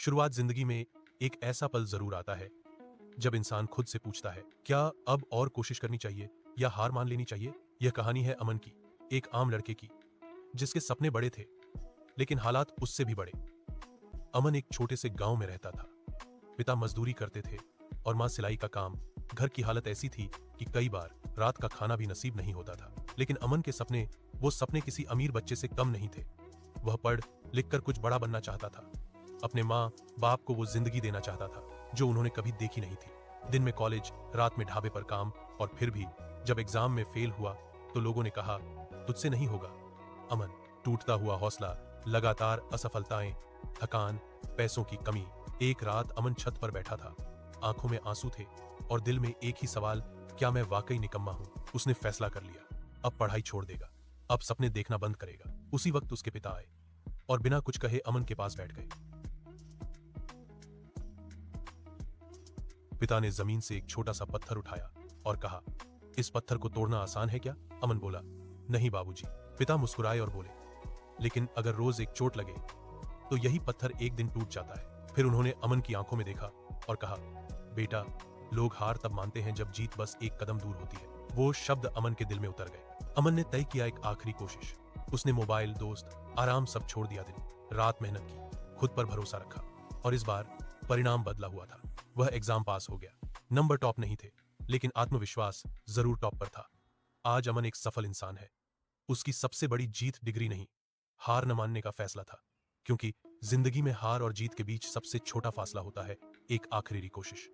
शुरुआत जिंदगी में एक ऐसा पल जरूर आता है जब इंसान खुद से पूछता है, क्या अब और कोशिश करनी चाहिए या हार मान लेनी चाहिए। यह कहानी है अमन की, एक आम लड़के की जिसके सपने बड़े थे लेकिन हालात उससे भी बड़े। अमन एक छोटे से गांव में रहता था। पिता मजदूरी करते थे और मां सिलाई का काम। घर की हालत ऐसी थी कि कई बार रात का खाना भी नसीब नहीं होता था। लेकिन अमन के सपने, वो सपने किसी अमीर बच्चे से कम नहीं थे। वह पढ़ लिख कर कुछ बड़ा बनना चाहता था। अपने माँ बाप को वो जिंदगी देना चाहता था जो उन्होंने कभी देखी नहीं थी। दिन में कॉलेज, रात में ढाबे पर काम, और फिर भी जब एग्जाम में फेल हुआ तो लोगों ने कहा, तुझसे नहीं होगा। अमन, टूटता हुआ हौसला, लगातार असफलताएं, थकान, पैसों की कमी। एक रात अमन छत पर बैठा था, आंखों में आंसू थे और दिल में एक ही सवाल, क्या मैं वाकई निकम्मा हूं। उसने फैसला कर लिया, अब पढ़ाई छोड़ देगा, अब सपने देखना बंद करेगा। उसी वक्त उसके पिता आए और बिना कुछ कहे अमन के पास बैठ गए। पिता ने जमीन से एक छोटा सा पत्थर उठाया और कहा, इस पत्थर को तोड़ना आसान है क्या। अमन बोला, नहीं बाबूजी। पिता मुस्कुराए और बोले, लेकिन अगर रोज एक चोट लगे तो यही पत्थर एक दिन टूट जाता है। फिर उन्होंने अमन की आंखों में देखा और कहा, बेटा, लोग हार तब मानते हैं जब जीत बस एक कदम दूर होती है। वो शब्द अमन के दिल में उतर गए। अमन ने तय किया एक आखिरी कोशिश। उसने मोबाइल, दोस्त, आराम सब छोड़ दिया। दिन रात मेहनत की, खुद पर भरोसा रखा और इस बार परिणाम बदला हुआ था। वह एग्जाम पास हो गया। नंबर टॉप नहीं थे लेकिन आत्मविश्वास जरूर टॉप पर था। आज अमन एक सफल इंसान है। उसकी सबसे बड़ी जीत डिग्री नहीं, हार न मानने का फैसला था। क्योंकि जिंदगी में हार और जीत के बीच सबसे छोटा फासला होता है, एक आखिरी कोशिश।